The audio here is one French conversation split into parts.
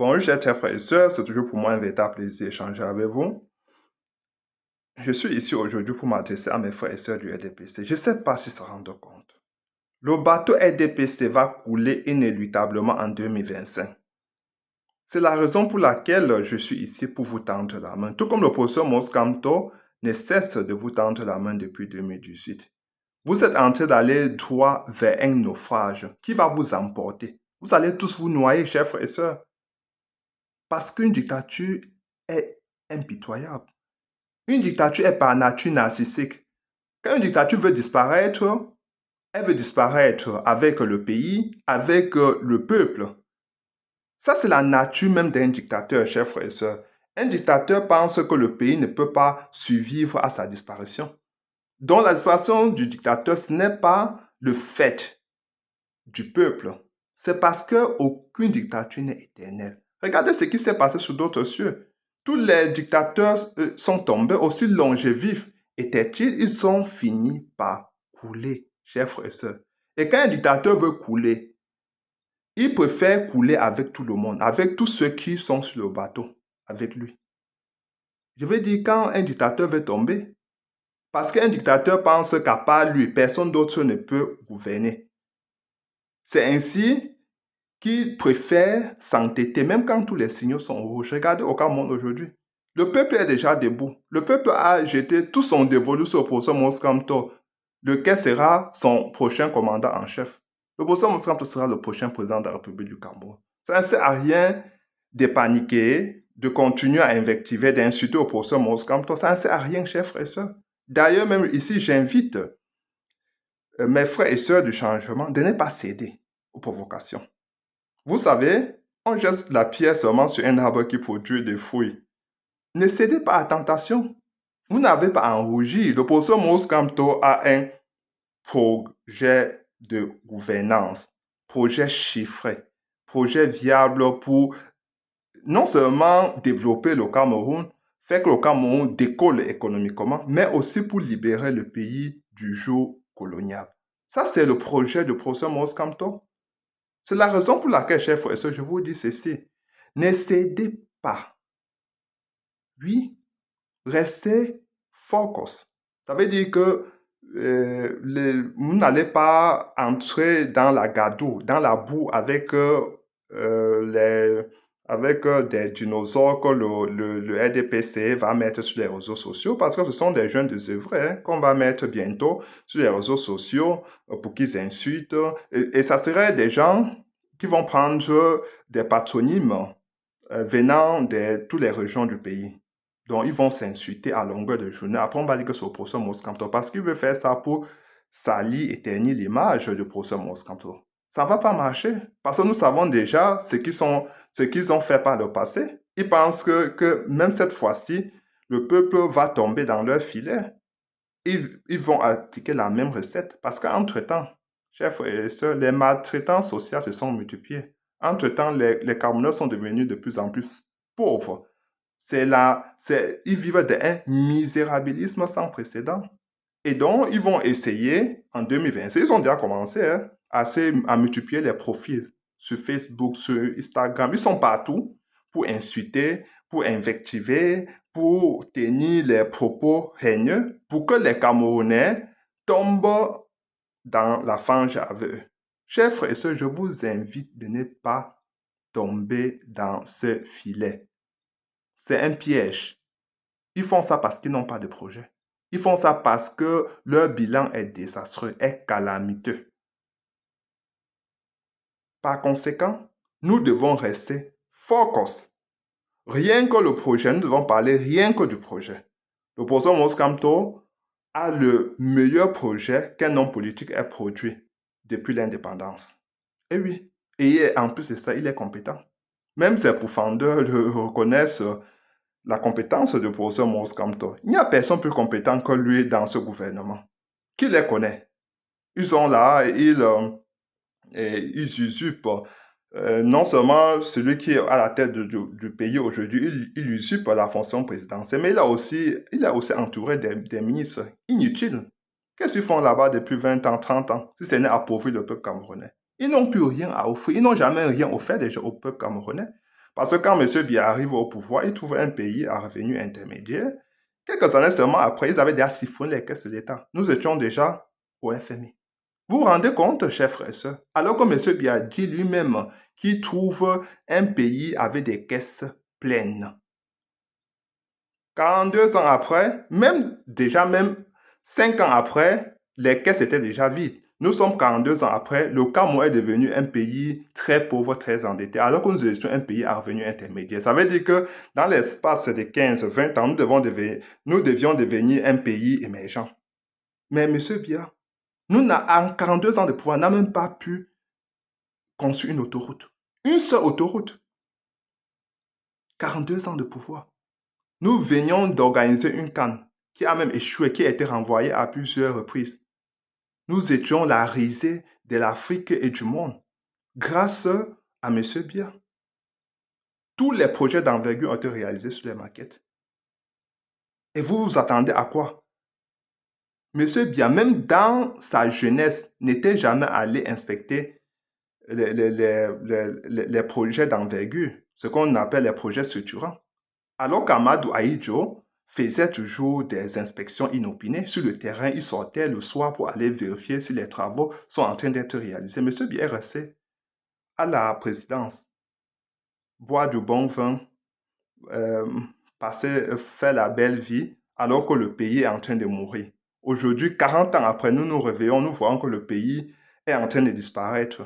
Bonjour, chers frères et sœurs, c'est toujours pour moi un véritable plaisir d'échanger avec vous. Je suis ici aujourd'hui pour m'adresser à mes frères et sœurs du RDPC. Je ne sais pas s'ils se rendent compte. Le bateau RDPC va couler inéluctablement en 2025. C'est la raison pour laquelle je suis ici pour vous tendre la main. Tout comme le professeur Moscanto ne cesse de vous tendre la main depuis 2018. Vous êtes en train d'aller droit vers un naufrage qui va vous emporter. Vous allez tous vous noyer, chers frères et sœurs. Parce qu'une dictature est impitoyable. Une dictature est par nature narcissique. Quand une dictature veut disparaître, elle veut disparaître avec le pays, avec le peuple. Ça, c'est la nature même d'un dictateur, chers frères et sœurs. Un dictateur pense que le pays ne peut pas survivre à sa disparition. Donc, la disparition du dictateur, ce n'est pas le fait du peuple. C'est parce qu'aucune dictature n'est éternelle. Regardez ce qui s'est passé sur d'autres cieux. Tous les dictateurs sont tombés, aussi longévifs étaient-ils, ils ont fini par couler, chers frères et sœurs. Et quand un dictateur veut couler, il préfère couler avec tout le monde, avec tous ceux qui sont sur le bateau, avec lui. Je veux dire, quand un dictateur veut tomber, parce qu'un dictateur pense qu'à part lui, personne d'autre ne peut gouverner. C'est ainsi qu'il préfère s'entêter, même quand tous les signaux sont rouges. Regardez au monde aujourd'hui. Le peuple est déjà debout. Le peuple a jeté tout son dévolu sur le professeur Moscanto, lequel sera son prochain commandant en chef. Le professeur Moscanto sera le prochain président de la République du Cameroun. Ça ne sert à rien de paniquer, de continuer à invectiver, d'insulter au professeur Moscanto. Ça ne sert à rien, chers frères et sœurs. D'ailleurs, même ici, j'invite mes frères et sœurs du changement de ne pas céder aux provocations. Vous savez, on jette la pierre seulement sur un arbre qui produit des fruits. Ne cédez pas à la tentation. Vous n'avez pas à en rougir. Le professeur Moscanto a un projet de gouvernance, projet chiffré, projet viable pour non seulement développer le Cameroun, faire que le Cameroun décolle économiquement, mais aussi pour libérer le pays du joug colonial. Ça, c'est le projet du professeur Moscanto. C'est la raison pour laquelle, chers frères et sœurs, je vous dis ceci. Ne cédez pas. Oui, restez focus. Ça veut dire que vous n'allez pas entrer dans la gadoue, dans la boue avec, des dinosaures que le RDPC va mettre sur les réseaux sociaux parce que ce sont des jeunes désœuvrés qu'on va mettre bientôt sur les réseaux sociaux pour qu'ils insultent. Et ça serait des gens qui vont prendre des patronymes venant de toutes les régions du pays. Donc, ils vont s'insulter à longueur de journée. Après, on va dire que c'est le professeur Moscanto parce qu'il veut faire ça pour salir et ternir l'image du professeur Moscanto. Ça ne va pas marcher parce que nous savons déjà ce qu'ils ont fait par le passé. Ils pensent que même cette fois-ci, le peuple va tomber dans leur filet. Ils vont appliquer la même recette parce qu'entre-temps, chers frères et sœurs, les maltraitances sociales se sont multipliées. Entre-temps, les Camerounais sont devenus de plus en plus pauvres. Ils vivent d'un misérabilisme sans précédent. Et donc, ils vont essayer, en 2026, ils ont déjà commencé à multiplier les profils sur Facebook, sur Instagram. Ils sont partout pour insulter, pour invectiver, pour tenir les propos haineux, pour que les Camerounais tombent dans la fange avec eux. Chers frères et sœurs, je vous invite de ne pas tomber dans ce filet. C'est un piège. Ils font ça parce qu'ils n'ont pas de projet. Ils font ça parce que leur bilan est désastreux, est calamiteux. Par conséquent, nous devons rester focus. Rien que le projet, nous devons parler rien que du projet. Le professeur Moscanto a le meilleur projet qu'un homme politique ait produit depuis l'indépendance. Et oui, et en plus de ça, il est compétent. Même ses profondeurs le reconnaissent la compétence du professeur Moscanto. Il n'y a personne plus compétent que lui dans ce gouvernement. Qui les connaît? Ils sont là et ils usurpent non seulement celui qui est à la tête du pays aujourd'hui, il usurpe la fonction présidentielle, mais il a aussi entouré des ministres inutiles. Qu'est-ce qu'ils font là-bas depuis 20 ans, 30 ans, si ce n'est appauvrir le peuple camerounais? Ils n'ont plus rien à offrir, ils n'ont jamais rien offert déjà au peuple camerounais. Parce que quand M. Biya arrive au pouvoir, il trouve un pays à revenu intermédiaire. Quelques années seulement après, ils avaient déjà siphonné les caisses de l'État. Nous étions déjà au FMI. Vous vous rendez compte, chers frères et sœurs? Alors que M. Biya dit lui-même qu'il trouve un pays avec des caisses pleines. 42 ans après, même 5 ans après, les caisses étaient déjà vides. Nous sommes 42 ans après, le Cameroun est devenu un pays très pauvre, très endetté, alors que nous étions un pays à revenu intermédiaire. Ça veut dire que dans l'espace de 15-20 ans, nous devions devenir un pays émergent. Mais M. Biya, en 42 ans de pouvoir, n'a même pas pu construire une autoroute. Une seule autoroute. 42 ans de pouvoir. Nous venions d'organiser une CAN qui a même échoué, qui a été renvoyée à plusieurs reprises. Nous étions la risée de l'Afrique et du monde grâce à M. Biya. Tous les projets d'envergure ont été réalisés sur les maquettes. Et vous vous attendez à quoi? M. Biya, même dans sa jeunesse, n'était jamais allé inspecter les projets d'envergure, ce qu'on appelle les projets structurants. Alors qu'Amadou Ahidjo faisait toujours des inspections inopinées sur le terrain, il sortait le soir pour aller vérifier si les travaux sont en train d'être réalisés. M. Biya est resté à la présidence, boire du bon vin, faire la belle vie, alors que le pays est en train de mourir. Aujourd'hui, 40 ans après, nous nous réveillons, nous voyons que le pays est en train de disparaître.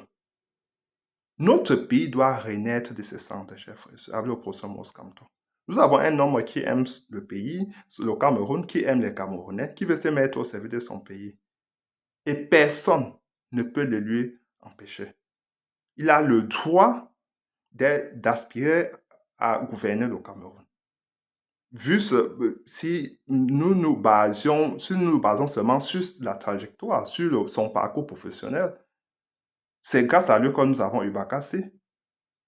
Notre pays doit renaître de ses cendres, chers frères, avec le professeur Mose Kamto. Nous avons un homme qui aime le pays, le Cameroun, qui aime les Camerounais, qui veut se mettre au service de son pays. Et personne ne peut le lui empêcher. Il a le droit d'aspirer à gouverner le Cameroun. Si nous nous basons seulement sur la trajectoire, sur son parcours professionnel, c'est grâce à lui que nous avons eu Bakassi.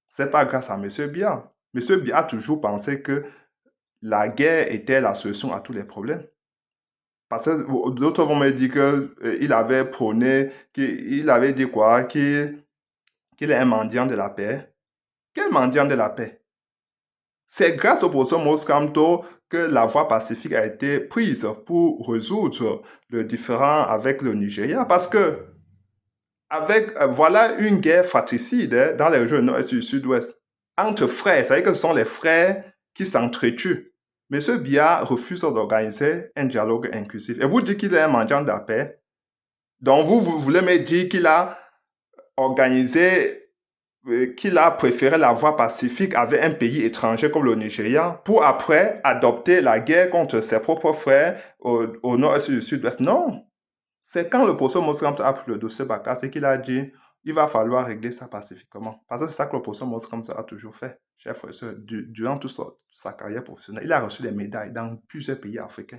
Ce n'est pas grâce à M. Biya. M. Biya a toujours pensé que la guerre était la solution à tous les problèmes. Parce que d'autres vont me dire qu'il avait prôné, qu'il avait dit quoi, qu'il est un mendiant de la paix. Quel mendiant de la paix? C'est grâce au professeur Mose Kamto que la voie pacifique a été prise pour résoudre le différend avec le Nigeria. Parce que voilà une guerre fratricide dans les régions nord et du sud-ouest entre frères, c'est-à-dire que ce sont les frères qui s'entretuent. M. Biya refuse d'organiser un dialogue inclusif. Et vous dites qu'il est un mendiant de la paix. Donc vous voulez me dire qu'il a organisé, qu'il a préféré la voie pacifique avec un pays étranger comme le Nigeria pour après adopter la guerre contre ses propres frères au nord et du sud-ouest. Non. C'est quand le professeur Mose Kamto a pris le dossier Bakassi qu'il a dit il va falloir régler ça pacifiquement. Parce que c'est ça que le professeur Mose Kamto a toujours fait, chers frères et sœurs, durant toute sa carrière professionnelle. Il a reçu des médailles dans plusieurs pays africains.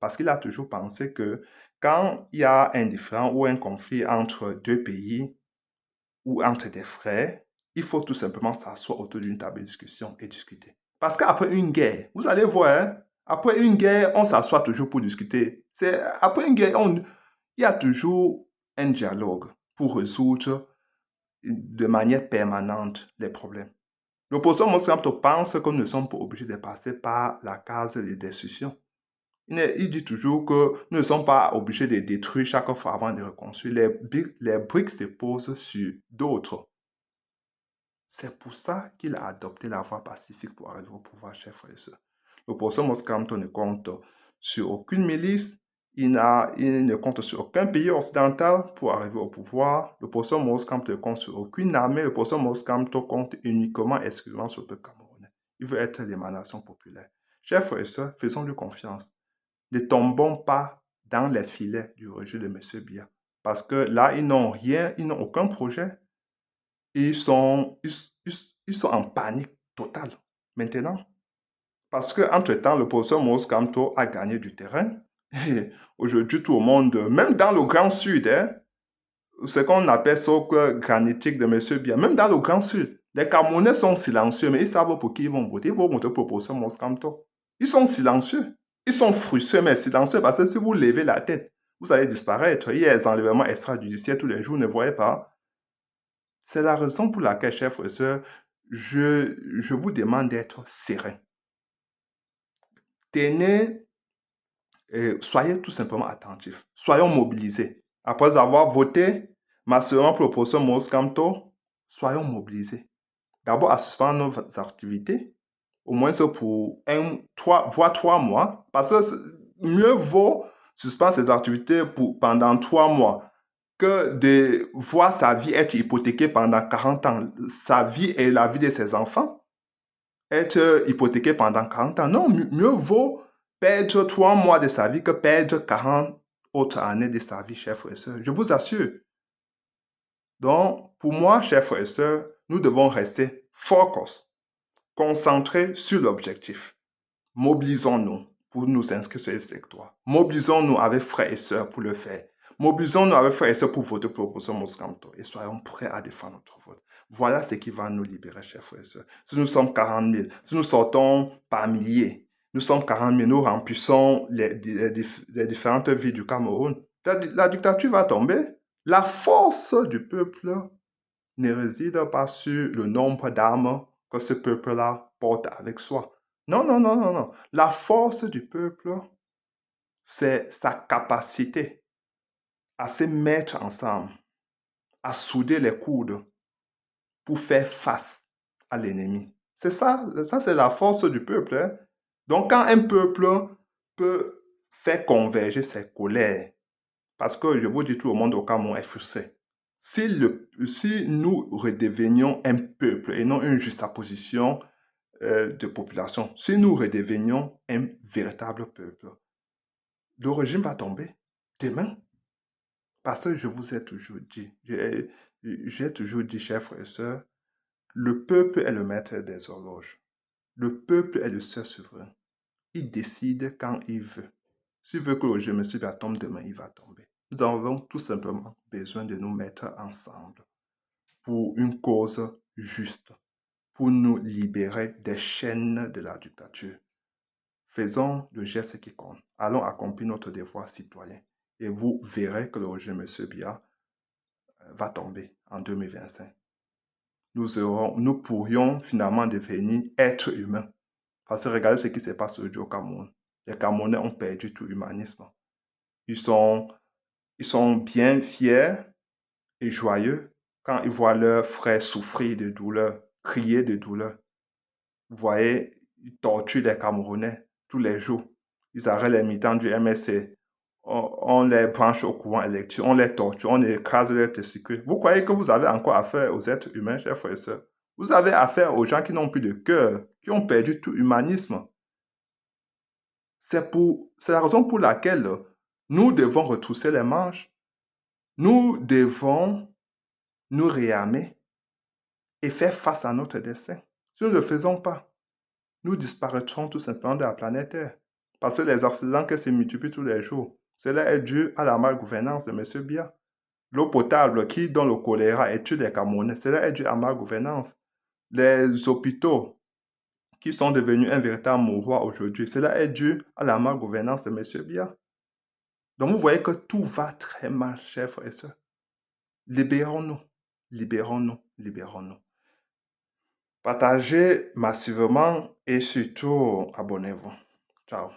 Parce qu'il a toujours pensé que quand il y a un différend ou un conflit entre deux pays ou entre des frères, il faut tout simplement s'asseoir autour d'une table de discussion et discuter. Parce qu'après une guerre, vous allez voir, hein, après une guerre, on s'assoit toujours pour discuter. Après une guerre, il y a toujours un dialogue pour résoudre de manière permanente les problèmes. Le professeur Mose Kamto pense que nous ne sommes pas obligés de passer par la case de destruction. Il dit toujours que nous ne sommes pas obligés de détruire chaque fois avant de reconstruire. Les briques se posent sur d'autres. C'est pour ça qu'il a adopté la voie pacifique pour arriver au pouvoir, chers frères et sœurs. Le professeur Mose Kamto ne compte sur aucune milice. Il ne compte sur aucun pays occidental pour arriver au pouvoir. Le professeur Mose Kamto ne compte sur aucune armée. Le professeur Mose Kamto compte uniquement, exclusivement sur le peuple camerounais. Il veut être l'émanation populaire. Chers frères et sœurs, faisons-lui confiance. Ne tombons pas dans les filets du rejet de M. Biya. Parce que là, ils n'ont rien, ils n'ont aucun projet. Ils sont en panique totale maintenant. Parce qu'entre-temps, le professeur Mose Kamto a gagné du terrain. Et aujourd'hui, tout le monde, même dans le Grand Sud, ce qu'on appelle socle granitique de M. Biya, même dans le Grand Sud, les Camerounais sont silencieux, mais ils savent pour qui ils vont voter. Ils vont voter pour le professeur Mose Kamto. Ils sont silencieux. Ils sont frustrés, mais silencieux, parce que si vous levez la tête, vous allez disparaître. Il y a des enlèvements extrajudiciaires tous les jours, ne voyez pas. C'est la raison pour laquelle, chers frères et sœurs, je vous demande d'être serein. Soyez tout simplement attentifs. Soyons mobilisés. Après avoir voté massivement pour le professeur Maurice Kamto, soyons mobilisés. D'abord, à suspendre nos activités, au moins pour voire 3 mois, parce que mieux vaut suspendre ses activités pendant 3 mois que de voir sa vie être hypothéquée pendant 40 ans. Sa vie et la vie de ses enfants être hypothéquée pendant 40 ans. Non, mieux vaut perdre 3 mois de sa vie que perdre 40 autres années de sa vie, chers frères et sœurs. Je vous assure. Donc, pour moi, chers frères et sœurs, nous devons rester focus, concentrés sur l'objectif. Mobilisons-nous pour nous inscrire sur les électoires. Mobilisons-nous avec frères et sœurs pour le faire. Mobilisons-nous avec frères et sœurs pour voter pour le professeur Maurice Kamto et soyons prêts à défendre notre vote. Voilà ce qui va nous libérer, chers frères et sœurs. Si nous sommes 40 000, si nous sortons par milliers, nous sommes 40 000, nous remplissons les différentes villes du Cameroun, la dictature va tomber. La force du peuple ne réside pas sur le nombre d'armes que ce peuple-là porte avec soi. Non, non, non, non, non. La force du peuple, c'est sa capacité à se mettre ensemble, à souder les coudes pour faire face à l'ennemi. C'est ça c'est la force du peuple. Hein. Donc, quand un peuple peut faire converger ses colères, parce que je vous dis, tout le monde au Cameroun est frustré. Si nous redevenions un peuple et non une juxtaposition de population, si nous redevenions un véritable peuple, le régime va tomber demain. Parce que je vous ai toujours dit, j'ai toujours dit, chers frères et sœurs, le peuple est le maître des horloges. Le peuple est le seul souverain. Il décide quand il veut. S'il veut que le régime va tomber demain, il va tomber. Nous avons tout simplement besoin de nous mettre ensemble pour une cause juste, pour nous libérer des chaînes de la dictature. Faisons le geste qui compte. Allons accomplir notre devoir citoyen. Et vous verrez que le régime M. Biya va tomber en 2025. Nous pourrions finalement devenir êtres humains. Parce que regardez ce qui se passe aujourd'hui au Cameroun. Les Camerounais ont perdu tout humanisme. Ils sont bien fiers et joyeux quand ils voient leurs frères souffrir de douleur, crier de douleur. Vous voyez, ils torturent les Camerounais tous les jours. Ils arrêtent les militants du MSC. On les branche au courant électrique, on les torture, on écrase leurs testicules. Vous croyez que vous avez encore affaire aux êtres humains, chers frères et sœurs? Vous avez affaire aux gens qui n'ont plus de cœur, qui ont perdu tout humanisme. C'est la raison pour laquelle nous devons retrousser les manches. Nous devons nous réarmer et faire face à notre destin. Si nous ne le faisons pas, nous disparaîtrons tout simplement de la planète Terre. Parce que les accidents qui se multiplient tous les jours, cela est dû à la malgouvernance de M. Biya. L'eau potable qui donne le choléra et tue les Camerounais, cela est dû à la malgouvernance. Les hôpitaux qui sont devenus un véritable mouroir aujourd'hui, cela est dû à la malgouvernance de M. Biya. Donc vous voyez que tout va très mal, chers frères et sœurs. Libérons-nous, libérons-nous, libérons-nous. Partagez massivement et surtout abonnez-vous. Ciao.